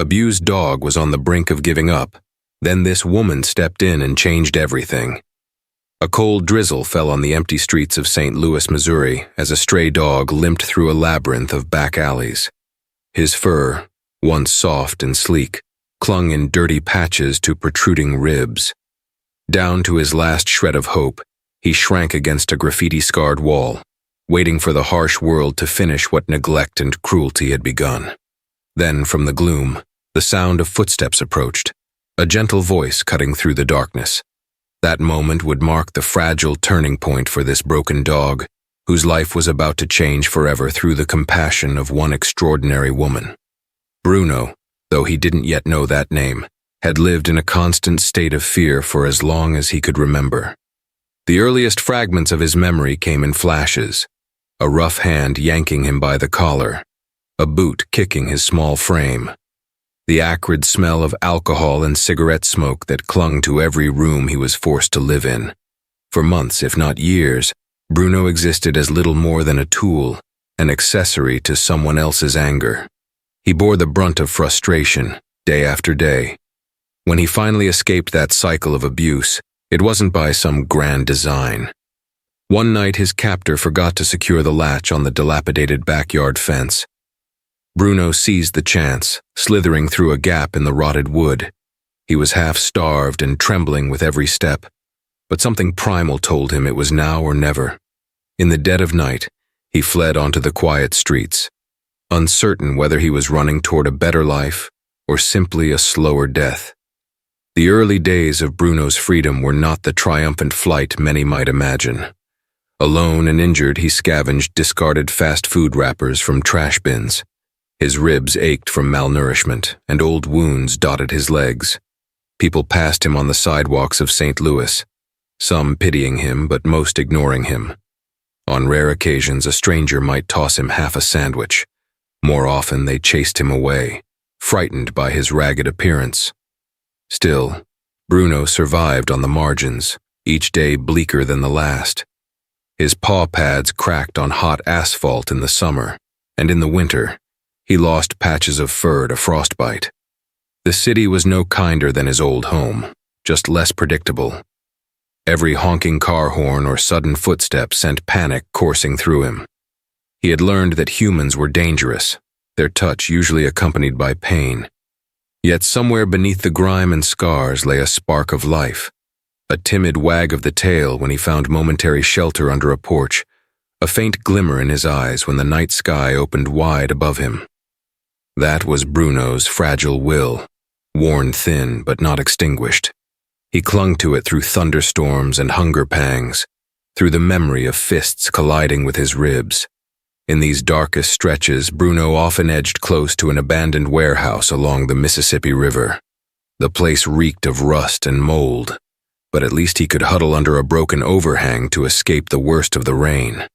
abused dog was on the brink of giving up. Then this woman stepped in and changed everything. A cold drizzle fell on the empty streets of St. Louis, Missouri, as a stray dog limped through a labyrinth of back alleys. His fur, once soft and sleek, clung in dirty patches to protruding ribs. Down to his last shred of hope, he shrank against a graffiti-scarred wall, waiting for the harsh world to finish what neglect and cruelty had begun. Then, from the gloom, the sound of footsteps approached, a gentle voice cutting through the darkness. That moment would mark the fragile turning point for this broken dog, whose life was about to change forever through the compassion of one extraordinary woman. Bruno, though he didn't yet know that name, had lived in a constant state of fear for as long as he could remember. The earliest fragments of his memory came in flashes: a rough hand yanking him by the collar, a boot kicking his small frame, the acrid smell of alcohol and cigarette smoke that clung to every room he was forced to live in. For months, if not years, Bruno existed as little more than a tool, an accessory to someone else's anger. He bore the brunt of frustration, day after day. When he finally escaped that cycle of abuse, it wasn't by some grand design. One night his captor forgot to secure the latch on the dilapidated backyard fence. Bruno seized the chance, slithering through a gap in the rotted wood. He was half-starved and trembling with every step, but something primal told him it was now or never. In the dead of night, he fled onto the quiet streets, uncertain whether he was running toward a better life or simply a slower death. The early days of Bruno's freedom were not the triumphant flight many might imagine. Alone and injured, he scavenged discarded fast food wrappers from trash bins. His ribs ached from malnourishment, and old wounds dotted his legs. People passed him on the sidewalks of St. Louis, some pitying him but most ignoring him. On rare occasions, a stranger might toss him half a sandwich. More often, they chased him away, frightened by his ragged appearance. Still, Bruno survived on the margins, each day bleaker than the last. His paw pads cracked on hot asphalt in the summer, and in the winter, he lost patches of fur to frostbite. The city was no kinder than his old home, just less predictable. Every honking car horn or sudden footstep sent panic coursing through him. He had learned that humans were dangerous, their touch usually accompanied by pain. Yet somewhere beneath the grime and scars lay a spark of life, a timid wag of the tail when he found momentary shelter under a porch, a faint glimmer in his eyes when the night sky opened wide above him. That was Bruno's fragile will, worn thin but not extinguished. He clung to it through thunderstorms and hunger pangs, through the memory of fists colliding with his ribs. In these darkest stretches, Bruno often edged close to an abandoned warehouse along the Mississippi River. The place reeked of rust and mold, but at least he could huddle under a broken overhang to escape the worst of the rain.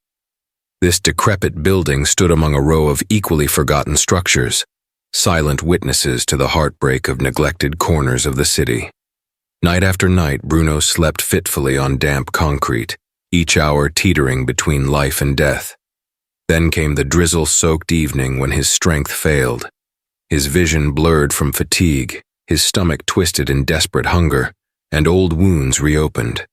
This decrepit building stood among a row of equally forgotten structures, silent witnesses to the heartbreak of neglected corners of the city. Night after night, Bruno slept fitfully on damp concrete, each hour teetering between life and death. Then came the drizzle-soaked evening when his strength failed. His vision blurred from fatigue, his stomach twisted in desperate hunger, and old wounds reopened.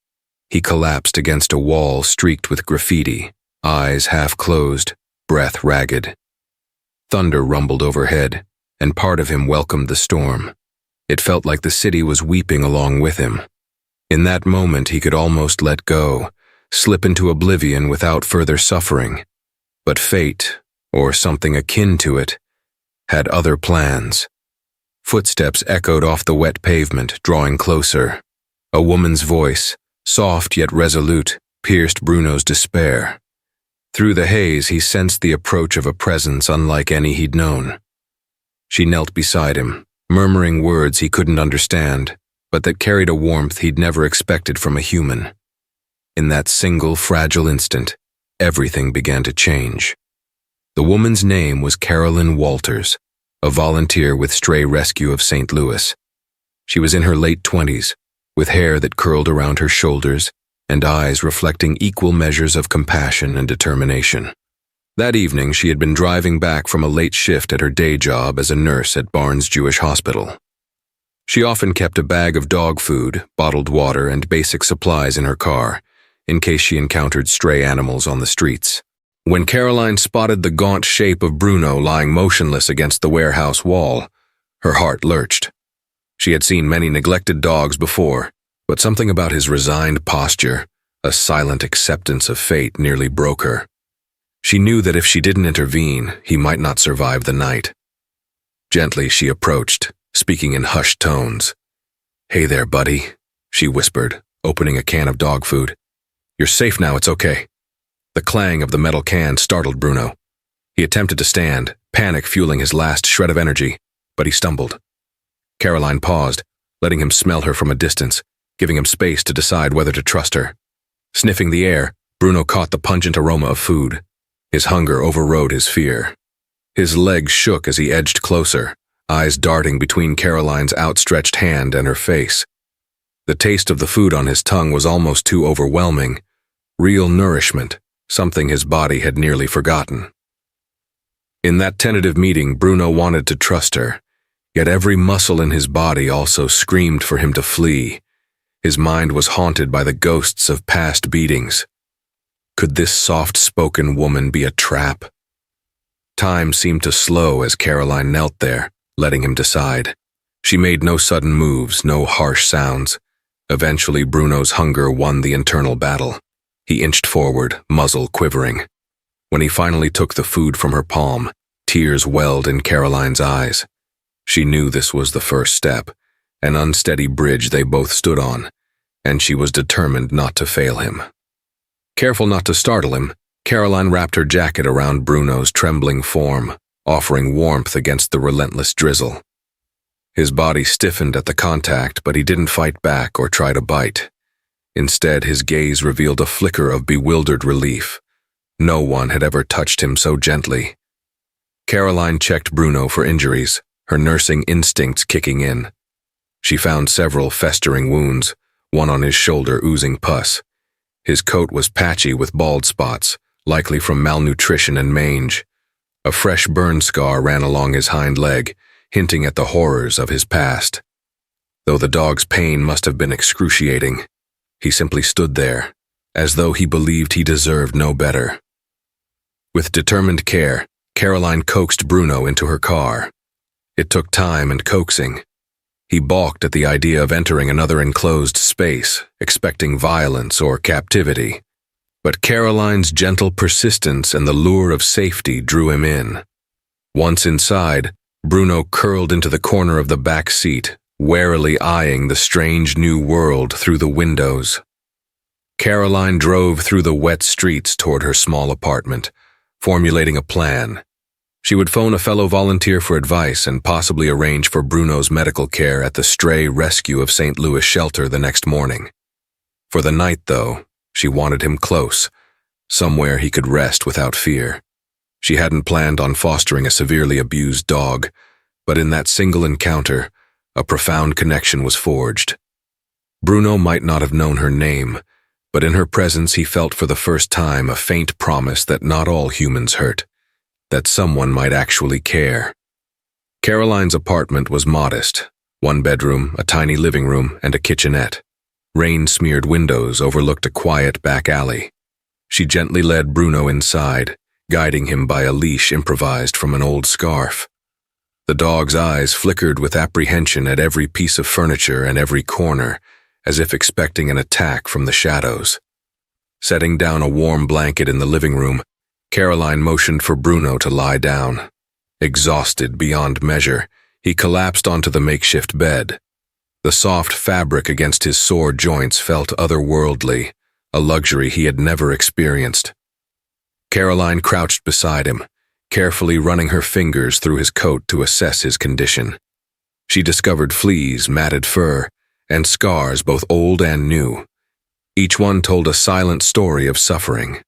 He collapsed against a wall streaked with graffiti, eyes half-closed, breath ragged. Thunder rumbled overhead, and part of him welcomed the storm. It felt like the city was weeping along with him. In that moment, he could almost let go, slip into oblivion without further suffering. But fate, or something akin to it, had other plans. Footsteps echoed off the wet pavement, drawing closer. A woman's voice, soft yet resolute, pierced Bruno's despair. Through the haze, he sensed the approach of a presence unlike any he'd known. She knelt beside him, murmuring words he couldn't understand, but that carried a warmth he'd never expected from a human. In that single, fragile instant, everything began to change. The woman's name was Carolyn Walters, a volunteer with Stray Rescue of St. Louis. She was in her late 20s, with hair that curled around her shoulders and eyes reflecting equal measures of compassion and determination. That evening, she had been driving back from a late shift at her day job as a nurse at Barnes Jewish Hospital. She often kept a bag of dog food, bottled water, and basic supplies in her car, in case she encountered stray animals on the streets. When Caroline spotted the gaunt shape of Bruno lying motionless against the warehouse wall, her heart lurched. She had seen many neglected dogs before, but something about his resigned posture, a silent acceptance of fate, nearly broke her. She knew that if she didn't intervene, he might not survive the night. Gently, she approached, speaking in hushed tones. "Hey there, buddy," she whispered, opening a can of dog food. "You're safe now, it's okay." The clang of the metal can startled Bruno. He attempted to stand, panic fueling his last shred of energy, but he stumbled. Caroline paused, letting him smell her from a distance, giving him space to decide whether to trust her. Sniffing the air, Bruno caught the pungent aroma of food. His hunger overrode his fear. His legs shook as he edged closer, eyes darting between Caroline's outstretched hand and her face. The taste of the food on his tongue was almost too overwhelming. Real nourishment, something his body had nearly forgotten. In that tentative meeting, Bruno wanted to trust her, yet every muscle in his body also screamed for him to flee. His mind was haunted by the ghosts of past beatings. Could this soft-spoken woman be a trap? Time seemed to slow as Caroline knelt there, letting him decide. She made no sudden moves, no harsh sounds. Eventually, Bruno's hunger won the internal battle. He inched forward, muzzle quivering. When he finally took the food from her palm, tears welled in Caroline's eyes. She knew this was the first step, an unsteady bridge they both stood on, and she was determined not to fail him. Careful not to startle him, Caroline wrapped her jacket around Bruno's trembling form, offering warmth against the relentless drizzle. His body stiffened at the contact, but he didn't fight back or try to bite. Instead, his gaze revealed a flicker of bewildered relief. No one had ever touched him so gently. Caroline checked Bruno for injuries, her nursing instincts kicking in. She found several festering wounds, one on his shoulder oozing pus. His coat was patchy with bald spots, likely from malnutrition and mange. A fresh burn scar ran along his hind leg, hinting at the horrors of his past. Though the dog's pain must have been excruciating, he simply stood there, as though he believed he deserved no better. With determined care, Caroline coaxed Bruno into her car. It took time and coaxing. He balked at the idea of entering another enclosed space, expecting violence or captivity. But Caroline's gentle persistence and the lure of safety drew him in. Once inside, Bruno curled into the corner of the back seat, warily eyeing the strange new world through the windows. Caroline drove through the wet streets toward her small apartment, formulating a plan. She would phone a fellow volunteer for advice and possibly arrange for Bruno's medical care at the stray rescue of St. Louis shelter the next morning. For the night, though, she wanted him close, somewhere he could rest without fear. She hadn't planned on fostering a severely abused dog, but in that single encounter, a profound connection was forged. Bruno might not have known her name, but in her presence he felt for the first time a faint promise that not all humans hurt, that someone might actually care. Caroline's apartment was modest, one bedroom, a tiny living room, and a kitchenette. Rain-smeared windows overlooked a quiet back alley. She gently led Bruno inside, guiding him by a leash improvised from an old scarf. The dog's eyes flickered with apprehension at every piece of furniture and every corner, as if expecting an attack from the shadows. Setting down a warm blanket in the living room, Caroline motioned for Bruno to lie down. Exhausted beyond measure, he collapsed onto the makeshift bed. The soft fabric against his sore joints felt otherworldly, a luxury he had never experienced. Caroline crouched beside him, carefully running her fingers through his coat to assess his condition. She discovered fleas, matted fur, and scars both old and new. Each one told a silent story of suffering.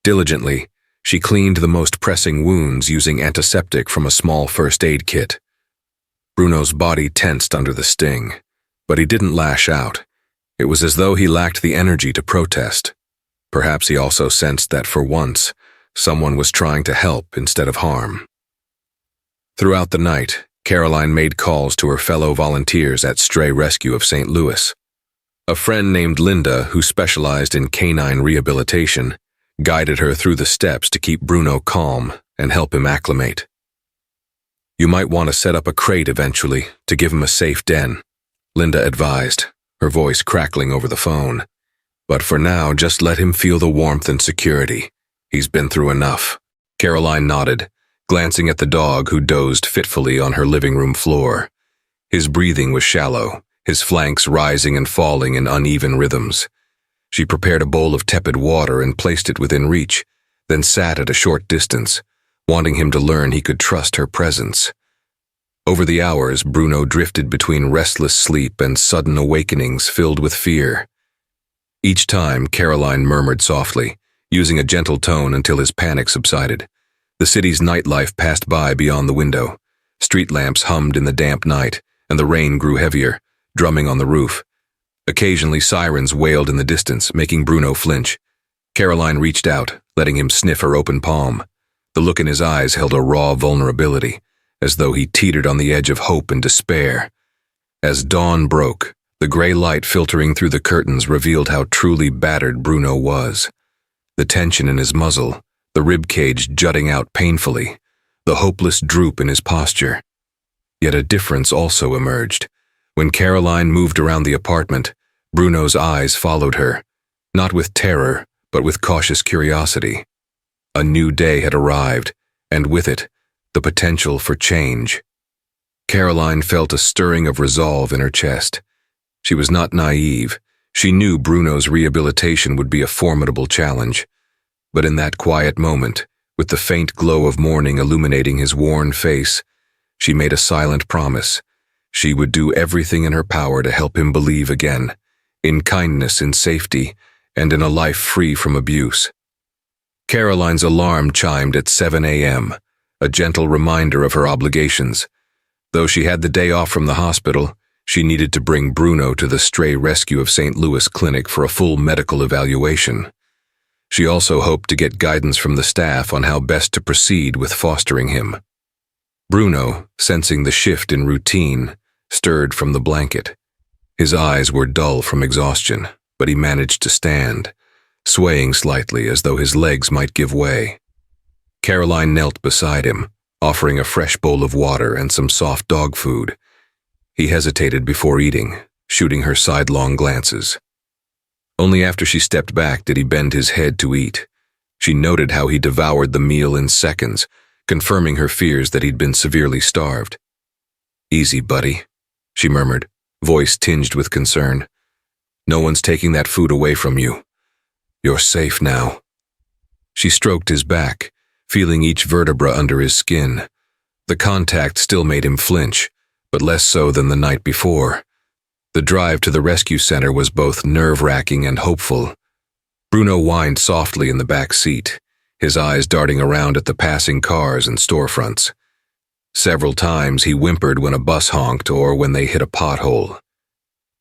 Diligently, she cleaned the most pressing wounds using antiseptic from a small first aid kit. Bruno's body tensed under the sting, but he didn't lash out. It was as though he lacked the energy to protest. Perhaps he also sensed that for once, Someone was trying to help instead of harm. Throughout the night, Caroline made calls to her fellow volunteers at Stray Rescue of St. Louis. A friend named Linda, who specialized in canine rehabilitation, guided her through the steps to keep Bruno calm and help him acclimate. "You might want to set up a crate eventually to give him a safe den," Linda advised, her voice crackling over the phone. "But for now, just let him feel the warmth and security. He's been through enough." Caroline nodded, glancing at the dog who dozed fitfully on her living room floor. His breathing was shallow, his flanks rising and falling in uneven rhythms. She prepared a bowl of tepid water and placed it within reach, then sat at a short distance, wanting him to learn he could trust her presence. Over the hours, Bruno drifted between restless sleep and sudden awakenings filled with fear. Each time, Caroline murmured softly, using a gentle tone until his panic subsided. The city's nightlife passed by beyond the window. Street lamps hummed in the damp night, and the rain grew heavier, drumming on the roof. Occasionally, sirens wailed in the distance, making Bruno flinch. Caroline reached out, letting him sniff her open palm. The look in his eyes held a raw vulnerability, as though he teetered on the edge of hope and despair. As dawn broke, the gray light filtering through the curtains revealed how truly battered Bruno was. The tension in his muzzle, the rib cage jutting out painfully, the hopeless droop in his posture. Yet a difference also emerged. When Caroline moved around the apartment, Bruno's eyes followed her, not with terror, but with cautious curiosity. A new day had arrived, and with it, the potential for change. Caroline felt a stirring of resolve in her chest. She was not naive. She knew Bruno's rehabilitation would be a formidable challenge. But in that quiet moment, with the faint glow of morning illuminating his worn face, she made a silent promise. She would do everything in her power to help him believe again, in kindness, in safety, and in a life free from abuse. Caroline's alarm chimed at 7 a.m., a gentle reminder of her obligations. Though she had the day off from the hospital, she needed to bring Bruno to the Stray Rescue of St. Louis Clinic for a full medical evaluation. She also hoped to get guidance from the staff on how best to proceed with fostering him. Bruno, sensing the shift in routine, stirred from the blanket. His eyes were dull from exhaustion, but he managed to stand, swaying slightly as though his legs might give way. Caroline knelt beside him, offering a fresh bowl of water and some soft dog food. He hesitated before eating, shooting her sidelong glances. Only after she stepped back did he bend his head to eat. She noted how he devoured the meal in seconds, confirming her fears that he'd been severely starved. "Easy, buddy," she murmured, voice tinged with concern. "No one's taking that food away from you. You're safe now." She stroked his back, feeling each vertebra under his skin. The contact still made him flinch, but less so than the night before. The drive to the rescue center was both nerve-wracking and hopeful. Bruno whined softly in the back seat, his eyes darting around at the passing cars and storefronts. Several times he whimpered when a bus honked or when they hit a pothole.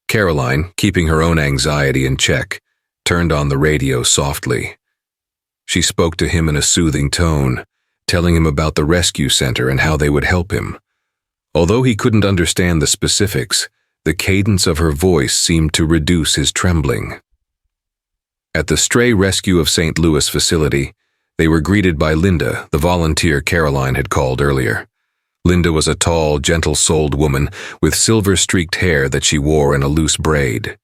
Caroline, keeping her own anxiety in check, turned on the radio softly. She spoke to him in a soothing tone, telling him about the rescue center and how they would help him. Although he couldn't understand the specifics, the cadence of her voice seemed to reduce his trembling. At the Stray Rescue of St. Louis facility, they were greeted by Linda, the volunteer Caroline had called earlier. Linda was a tall, gentle-souled woman with silver-streaked hair that she wore in a loose braid.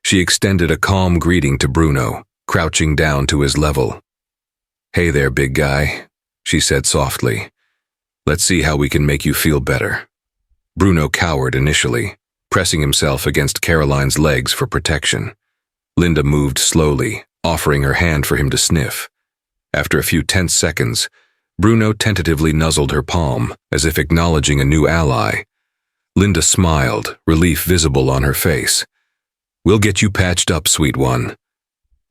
She extended a calm greeting to Bruno, crouching down to his level. "Hey there, big guy," she said softly. "Let's see how we can make you feel better." Bruno cowered initially, pressing himself against Caroline's legs for protection. Linda moved slowly, offering her hand for him to sniff. After a few tense seconds, Bruno tentatively nuzzled her palm, as if acknowledging a new ally. Linda smiled, relief visible on her face. "We'll get you patched up, sweet one."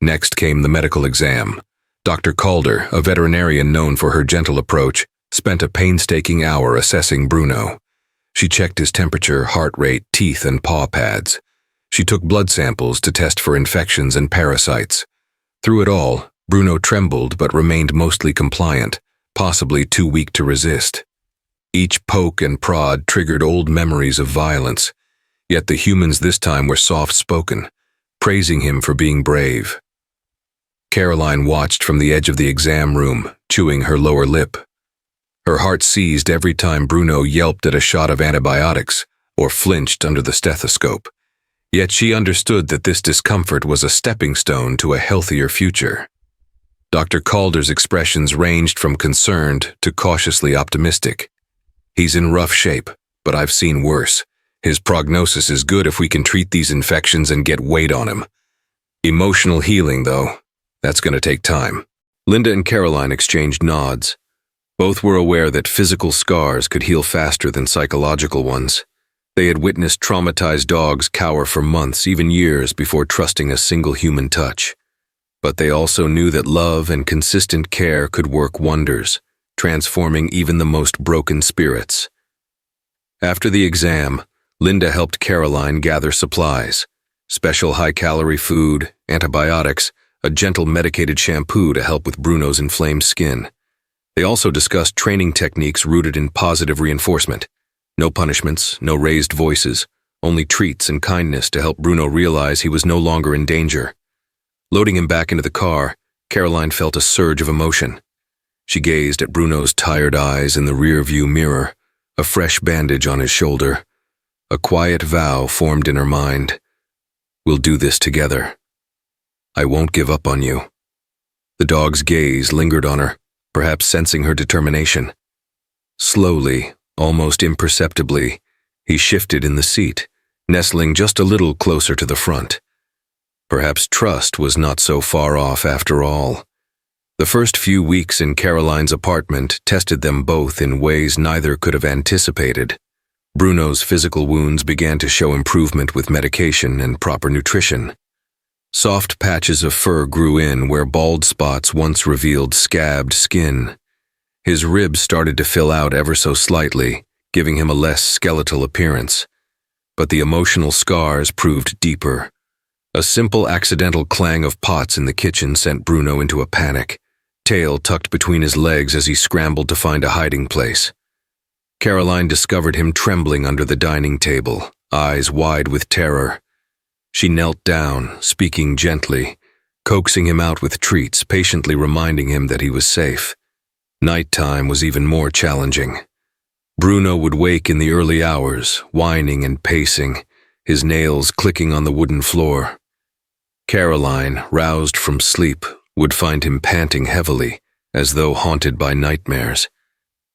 Next came the medical exam. Dr. Calder, a veterinarian known for her gentle approach, spent a painstaking hour assessing Bruno. She checked his temperature, heart rate, teeth, and paw pads. She took blood samples to test for infections and parasites. Through it all, Bruno trembled but remained mostly compliant, possibly too weak to resist. Each poke and prod triggered old memories of violence, yet the humans this time were soft-spoken, praising him for being brave. Caroline watched from the edge of the exam room, chewing her lower lip. Her heart seized every time Bruno yelped at a shot of antibiotics or flinched under the stethoscope. Yet she understood that this discomfort was a stepping stone to a healthier future. Dr. Calder's expressions ranged from concerned to cautiously optimistic. "He's in rough shape, but I've seen worse. His prognosis is good if we can treat these infections and get weight on him. Emotional healing, though, that's going to take time." Linda and Caroline exchanged nods. Both were aware that physical scars could heal faster than psychological ones. They had witnessed traumatized dogs cower for months, even years, before trusting a single human touch. But they also knew that love and consistent care could work wonders, transforming even the most broken spirits. After the exam, Linda helped Caroline gather supplies: special high-calorie food, antibiotics, a gentle medicated shampoo to help with Bruno's inflamed skin. They also discussed training techniques rooted in positive reinforcement. No punishments, no raised voices, only treats and kindness to help Bruno realize he was no longer in danger. Loading him back into the car, Caroline felt a surge of emotion. She gazed at Bruno's tired eyes in the rear-view mirror, a fresh bandage on his shoulder. A quiet vow formed in her mind. "We'll do this together. I won't give up on you." The dog's gaze lingered on her, perhaps sensing her determination. Slowly, almost imperceptibly, he shifted in the seat, nestling just a little closer to the front. Perhaps trust was not so far off after all. The first few weeks in Caroline's apartment tested them both in ways neither could have anticipated. Bruno's physical wounds began to show improvement with medication and proper nutrition. Soft patches of fur grew in where bald spots once revealed scabbed skin. His ribs started to fill out ever so slightly, giving him a less skeletal appearance. But the emotional scars proved deeper. A simple accidental clang of pots in the kitchen sent Bruno into a panic, tail tucked between his legs as he scrambled to find a hiding place. Caroline discovered him trembling under the dining table, eyes wide with terror. She knelt down, speaking gently, coaxing him out with treats, patiently reminding him that he was safe. Nighttime was even more challenging. Bruno would wake in the early hours, whining and pacing, his nails clicking on the wooden floor. Caroline, roused from sleep, would find him panting heavily, as though haunted by nightmares.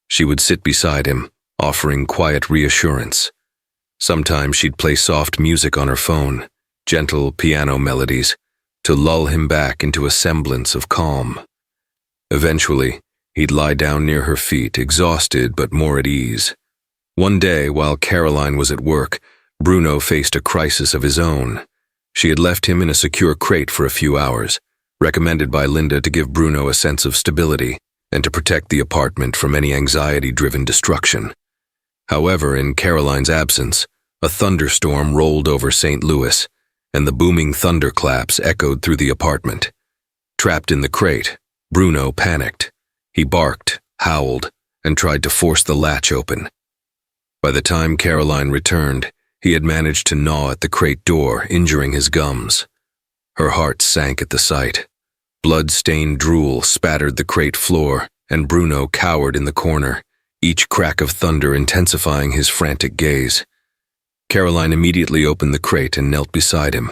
She would sit beside him, offering quiet reassurance. Sometimes she'd play soft music on her phone, gentle piano melodies, to lull him back into a semblance of calm. Eventually, he'd lie down near her feet, exhausted but more at ease. One day, while Caroline was at work, Bruno faced a crisis of his own. She had left him in a secure crate for a few hours, recommended by Linda to give Bruno a sense of stability and to protect the apartment from any anxiety-driven destruction. However, in Caroline's absence, a thunderstorm rolled over St. Louis, and the booming thunderclaps echoed through the apartment. Trapped in the crate, Bruno panicked. He barked, howled, and tried to force the latch open. By the time Caroline returned, he had managed to gnaw at the crate door, injuring his gums. Her heart sank at the sight. Blood-stained drool spattered the crate floor, and Bruno cowered in the corner, each crack of thunder intensifying his frantic gaze. Caroline immediately opened the crate and knelt beside him.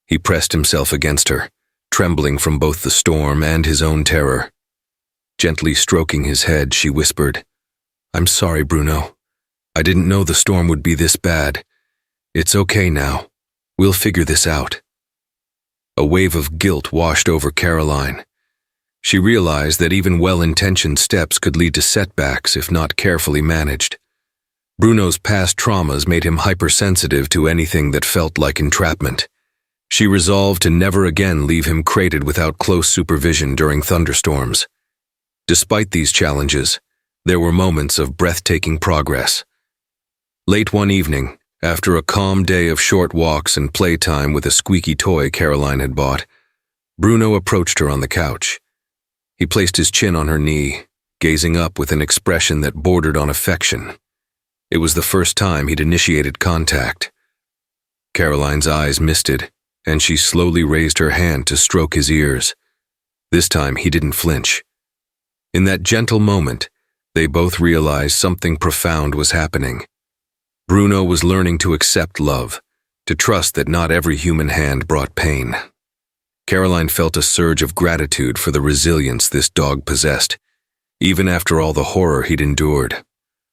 He pressed himself against her, trembling from both the storm and his own terror. Gently stroking his head, she whispered, "I'm sorry, Bruno. I didn't know the storm would be this bad. It's okay now. We'll figure this out." A wave of guilt washed over Caroline. She realized that even well-intentioned steps could lead to setbacks if not carefully managed. Bruno's past traumas made him hypersensitive to anything that felt like entrapment. She resolved to never again leave him crated without close supervision during thunderstorms. Despite these challenges, there were moments of breathtaking progress. Late one evening, after a calm day of short walks and playtime with a squeaky toy Caroline had bought, Bruno approached her on the couch. He placed his chin on her knee, gazing up with an expression that bordered on affection. It was the first time he'd initiated contact. Caroline's eyes misted, and she slowly raised her hand to stroke his ears. This time he didn't flinch. In that gentle moment, they both realized something profound was happening. Bruno was learning to accept love, to trust that not every human hand brought pain. Caroline felt a surge of gratitude for the resilience this dog possessed, even after all the horror he'd endured.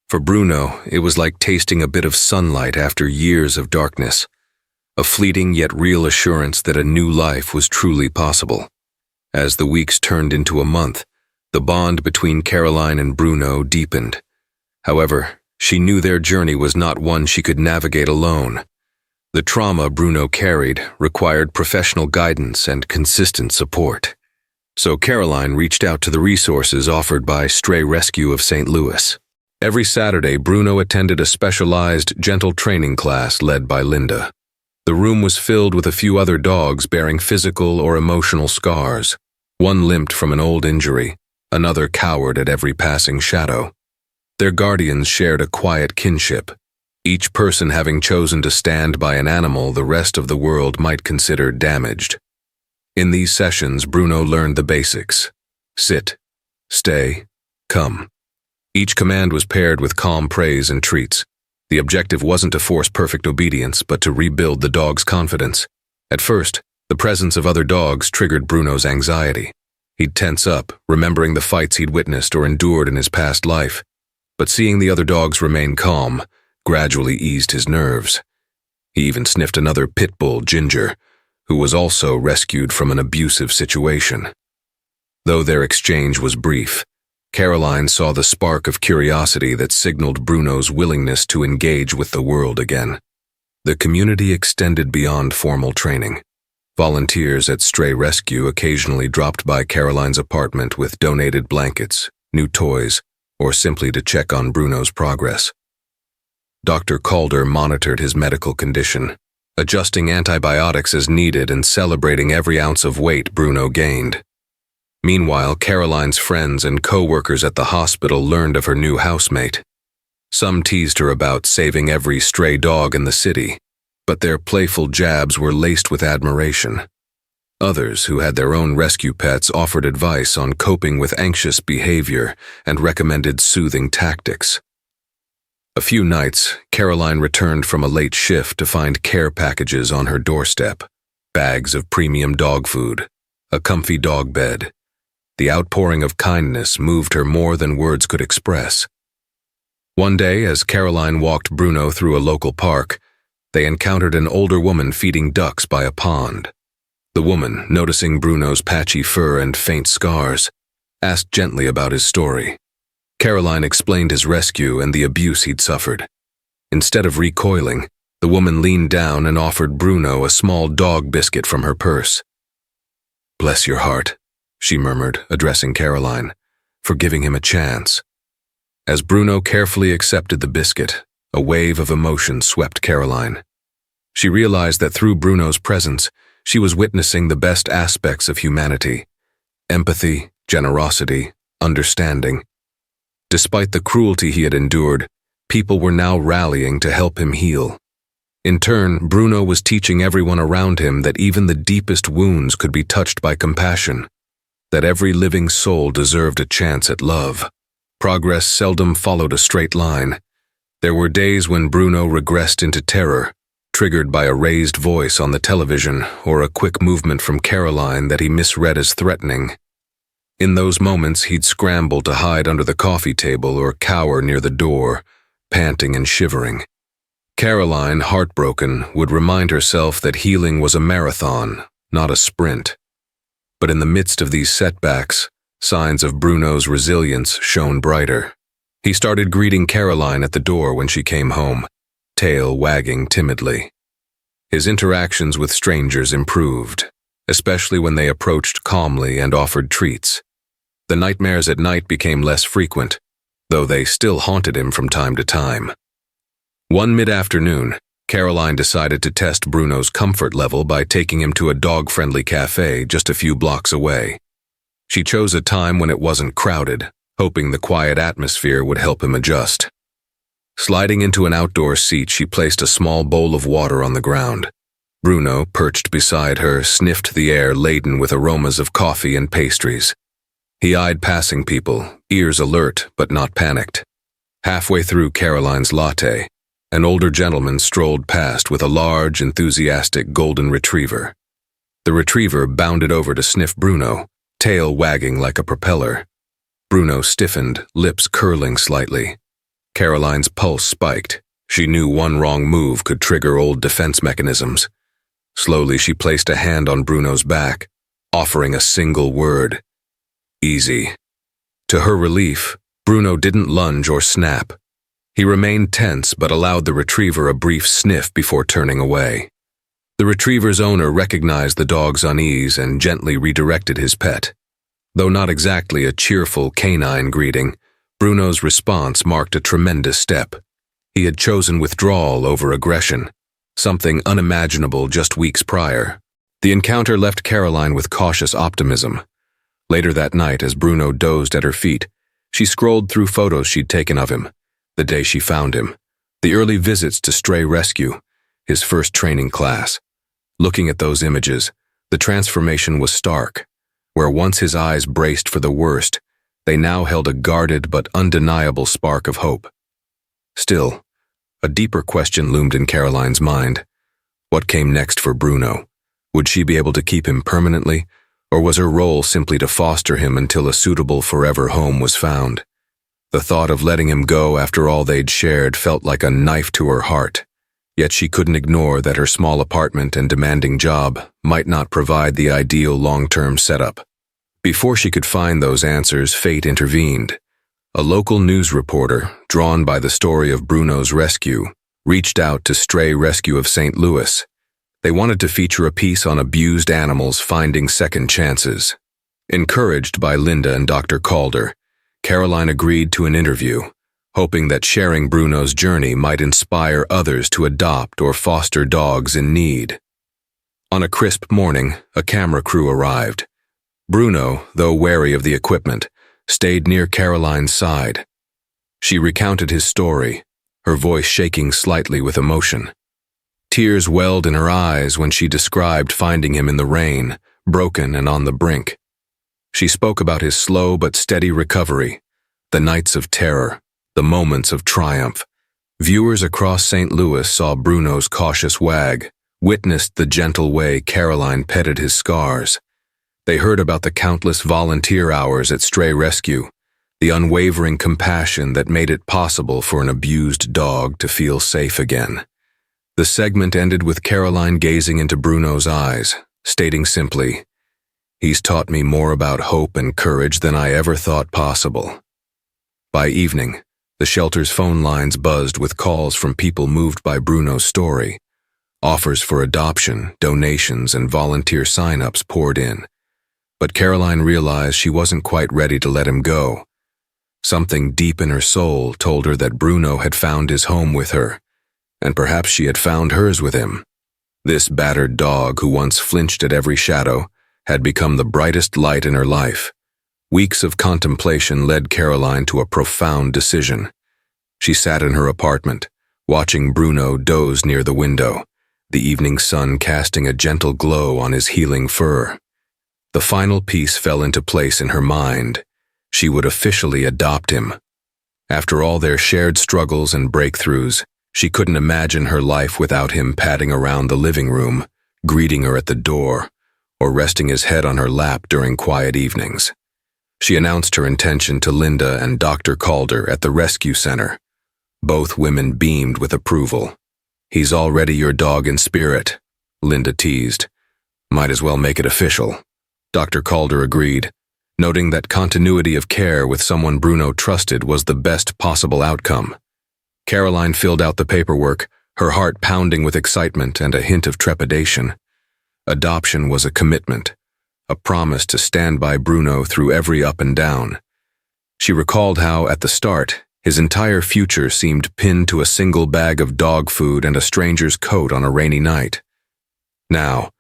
For Bruno, it was like tasting a bit of sunlight after years of darkness, a fleeting yet real assurance that a new life was truly possible. As the weeks turned into a month, the bond between Caroline and Bruno deepened. However, she knew their journey was not one she could navigate alone. The trauma Bruno carried required professional guidance and consistent support. So Caroline reached out to the resources offered by Stray Rescue of St. Louis. Every Saturday, Bruno attended a specialized gentle training class led by Linda. The room was filled with a few other dogs bearing physical or emotional scars. One limped from an old injury, another cowered at every passing shadow. Their guardians shared a quiet kinship, each person having chosen to stand by an animal the rest of the world might consider damaged. In these sessions, Bruno learned the basics: sit, stay, come. Each command was paired with calm praise and treats. The objective wasn't to force perfect obedience, but to rebuild the dog's confidence. At first, the presence of other dogs triggered Bruno's anxiety. He'd tense up, remembering the fights he'd witnessed or endured in his past life. But seeing the other dogs remain calm gradually eased his nerves. He even sniffed another pit bull, Ginger, who was also rescued from an abusive situation. Though their exchange was brief, Caroline saw the spark of curiosity that signaled Bruno's willingness to engage with the world again. The community extended beyond formal training. Volunteers at Stray Rescue occasionally dropped by Caroline's apartment with donated blankets, new toys, or simply to check on Bruno's progress. Dr. Calder monitored his medical condition, adjusting antibiotics as needed and celebrating every ounce of weight Bruno gained. Meanwhile, Caroline's friends and co-workers at the hospital learned of her new housemate. Some teased her about saving every stray dog in the city, but their playful jabs were laced with admiration. Others, who had their own rescue pets, offered advice on coping with anxious behavior and recommended soothing tactics. A few nights, Caroline returned from a late shift to find care packages on her doorstep, bags of premium dog food, a comfy dog bed. The outpouring of kindness moved her more than words could express. One day, as Caroline walked Bruno through a local park, they encountered an older woman feeding ducks by a pond. The woman, noticing Bruno's patchy fur and faint scars, asked gently about his story. Caroline explained his rescue and the abuse he'd suffered. Instead of recoiling, the woman leaned down and offered Bruno a small dog biscuit from her purse. "Bless your heart," she murmured, addressing Caroline, "for giving him a chance." As Bruno carefully accepted the biscuit, a wave of emotion swept Caroline. She realized that through Bruno's presence, she was witnessing the best aspects of humanity: empathy, generosity, understanding. Despite the cruelty he had endured, people were now rallying to help him heal. In turn, Bruno was teaching everyone around him that even the deepest wounds could be touched by compassion, that every living soul deserved a chance at love. Progress seldom followed a straight line. There were days when Bruno regressed into terror, triggered by a raised voice on the television or a quick movement from Caroline that he misread as threatening. In those moments, he'd scramble to hide under the coffee table or cower near the door, panting and shivering. Caroline, heartbroken, would remind herself that healing was a marathon, not a sprint. But in the midst of these setbacks, signs of Bruno's resilience shone brighter. He started greeting Caroline at the door when she came home, tail wagging timidly. His interactions with strangers improved, especially when they approached calmly and offered treats. The nightmares at night became less frequent, though they still haunted him from time to time. One mid-afternoon, Caroline decided to test Bruno's comfort level by taking him to a dog-friendly cafe just a few blocks away. She chose a time when it wasn't crowded, hoping the quiet atmosphere would help him adjust. Sliding into an outdoor seat, she placed a small bowl of water on the ground. Bruno, perched beside her, sniffed the air laden with aromas of coffee and pastries. He eyed passing people, ears alert but not panicked. Halfway through Caroline's latte, an older gentleman strolled past with a large, enthusiastic golden retriever. The retriever bounded over to sniff Bruno, tail wagging like a propeller. Bruno stiffened, lips curling slightly. Caroline's pulse spiked. She knew one wrong move could trigger old defense mechanisms. Slowly, she placed a hand on Bruno's back, offering a single word: easy. To her relief, Bruno didn't lunge or snap. He remained tense but allowed the retriever a brief sniff before turning away. The retriever's owner recognized the dog's unease and gently redirected his pet. Though not exactly a cheerful canine greeting, Bruno's response marked a tremendous step. He had chosen withdrawal over aggression, something unimaginable just weeks prior. The encounter left Caroline with cautious optimism. Later that night, as Bruno dozed at her feet, she scrolled through photos she'd taken of him, the day she found him, the early visits to stray rescue, his first training class. Looking at those images, the transformation was stark. Where once his eyes braced for the worst, they now held a guarded but undeniable spark of hope. Still, a deeper question loomed in Caroline's mind. What came next for Bruno? Would she be able to keep him permanently, or was her role simply to foster him until a suitable forever home was found? The thought of letting him go after all they'd shared felt like a knife to her heart. Yet she couldn't ignore that her small apartment and demanding job might not provide the ideal long-term setup. Before she could find those answers, fate intervened. A local news reporter, drawn by the story of Bruno's rescue, reached out to Stray Rescue of St. Louis. They wanted to feature a piece on abused animals finding second chances. Encouraged by Linda and Dr. Calder, Caroline agreed to an interview, hoping that sharing Bruno's journey might inspire others to adopt or foster dogs in need. On a crisp morning, a camera crew arrived. Bruno, though wary of the equipment, stayed near Caroline's side. She recounted his story, her voice shaking slightly with emotion. Tears welled in her eyes when she described finding him in the rain, broken and on the brink. She spoke about his slow but steady recovery, the nights of terror, the moments of triumph. Viewers across St. Louis saw Bruno's cautious wag, witnessed the gentle way Caroline petted his scars. They heard about the countless volunteer hours at Stray Rescue, the unwavering compassion that made it possible for an abused dog to feel safe again. The segment ended with Caroline gazing into Bruno's eyes, stating simply, "He's taught me more about hope and courage than I ever thought possible." By evening, the shelter's phone lines buzzed with calls from people moved by Bruno's story. Offers for adoption, donations, and volunteer sign-ups poured in. But Caroline realized she wasn't quite ready to let him go. Something deep in her soul told her that Bruno had found his home with her, and perhaps she had found hers with him. This battered dog, who once flinched at every shadow, had become the brightest light in her life. Weeks of contemplation led Caroline to a profound decision. She sat in her apartment, watching Bruno doze near the window, the evening sun casting a gentle glow on his healing fur. The final piece fell into place in her mind. She would officially adopt him. After all their shared struggles and breakthroughs, she couldn't imagine her life without him padding around the living room, greeting her at the door, or resting his head on her lap during quiet evenings. She announced her intention to Linda and Dr. Calder at the rescue center. Both women beamed with approval. "He's already your dog in spirit," Linda teased. "Might as well make it official." Dr. Calder agreed, noting that continuity of care with someone Bruno trusted was the best possible outcome. Caroline filled out the paperwork, her heart pounding with excitement and a hint of trepidation. Adoption was a commitment, a promise to stand by Bruno through every up and down. She recalled how, at the start, His entire future seemed pinned to a single bag of dog food and a stranger's coat on a rainy night. Now,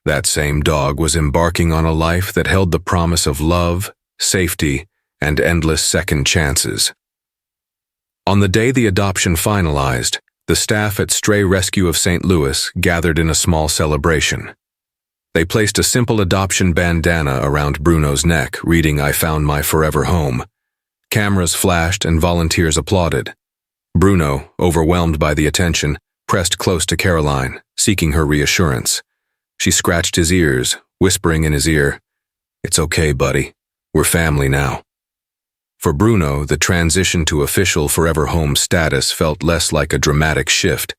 that same dog was embarking on a life that held the promise of love, safety, and endless second chances. On the day the adoption finalized, the staff at Stray Rescue of St. Louis gathered in a small celebration. They placed a simple adoption bandana around Bruno's neck, reading, "I found my forever home." Cameras flashed and volunteers applauded. Bruno, overwhelmed by the attention, pressed close to Caroline, seeking her reassurance. She scratched his ears, whispering in his ear, "It's okay, buddy. We're family now." For Bruno, the transition to official forever home status felt less like a dramatic shift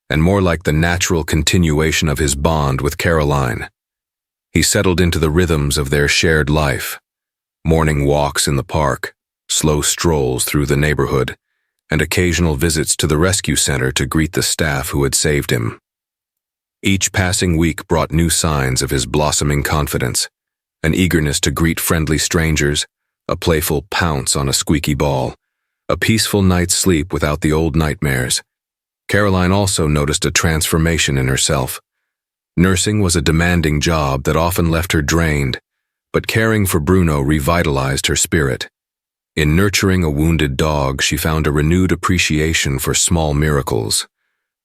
and more like the natural continuation of his bond with Caroline. He settled into the rhythms of their shared life: morning walks in the park, slow strolls through the neighborhood, and occasional visits to the rescue center to greet the staff who had saved him. Each passing week brought new signs of his blossoming confidence: an eagerness to greet friendly strangers, a playful pounce on a squeaky ball, a peaceful night's sleep without the old nightmares. Caroline also noticed a transformation in herself. Nursing was a demanding job that often left her drained, but caring for Bruno revitalized her spirit. In nurturing a wounded dog, she found a renewed appreciation for small miracles: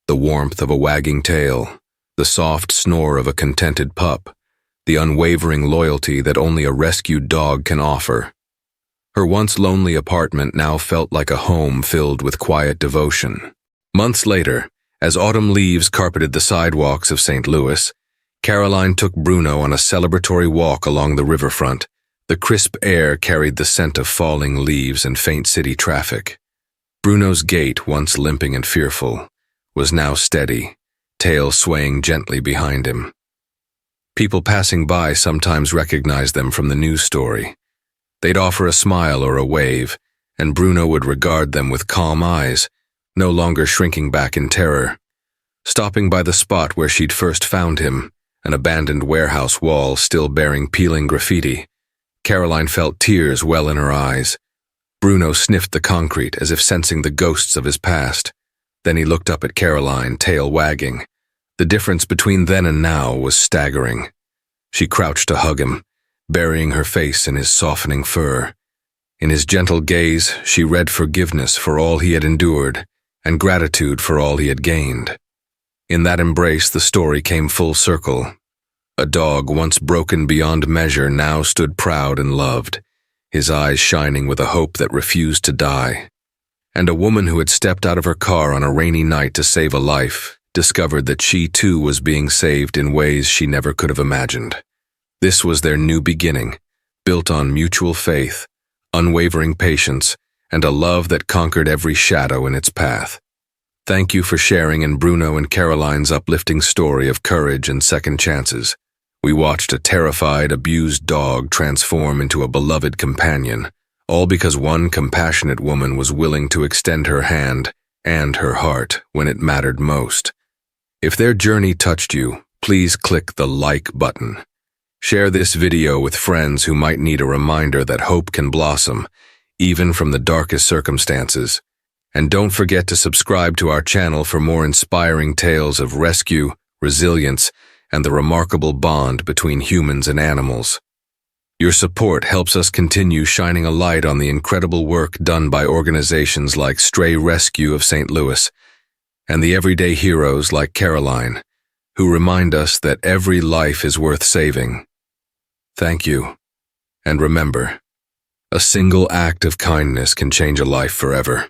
the warmth of a wagging tail, the soft snore of a contented pup, the unwavering loyalty that only a rescued dog can offer. Her once lonely apartment now felt like a home filled with quiet devotion. Months later, as autumn leaves carpeted the sidewalks of St. Louis, Caroline took Bruno on a celebratory walk along the riverfront. The crisp air carried the scent of falling leaves and faint city traffic. Bruno's gait, once limping and fearful, was now steady, tail swaying gently behind him. People passing by sometimes recognized them from the news story. They'd offer a smile or a wave, and Bruno would regard them with calm eyes, no longer shrinking back in terror. Stopping by the spot where she'd first found him, an abandoned warehouse wall still bearing peeling graffiti, Caroline felt tears well in her eyes. Bruno sniffed the concrete as if sensing the ghosts of his past. Then he looked up at Caroline, tail wagging. The difference between then and now was staggering. She crouched to hug him, burying her face in his softening fur. In his gentle gaze, she read forgiveness for all he had endured and gratitude for all he had gained. In that embrace, the story came full circle. A dog once broken beyond measure now stood proud and loved, his eyes shining with a hope that refused to die. And a woman who had stepped out of her car on a rainy night to save a life discovered that she too was being saved in ways she never could have imagined. This was their new beginning, built on mutual faith, unwavering patience, and a love that conquered every shadow in its path. Thank you for sharing in Bruno and Caroline's uplifting story of courage and second chances. We watched a terrified, abused dog transform into a beloved companion, all because one compassionate woman was willing to extend her hand and her heart when it mattered most. If their journey touched you, please click the like button. Share this video with friends who might need a reminder that hope can blossom, even from the darkest circumstances. And don't forget to subscribe to our channel for more inspiring tales of rescue, resilience, and the remarkable bond between humans and animals. Your support helps us continue shining a light on the incredible work done by organizations like Stray Rescue of St. Louis and the everyday heroes like Caroline, who remind us that every life is worth saving. Thank you. And remember, a single act of kindness can change a life forever.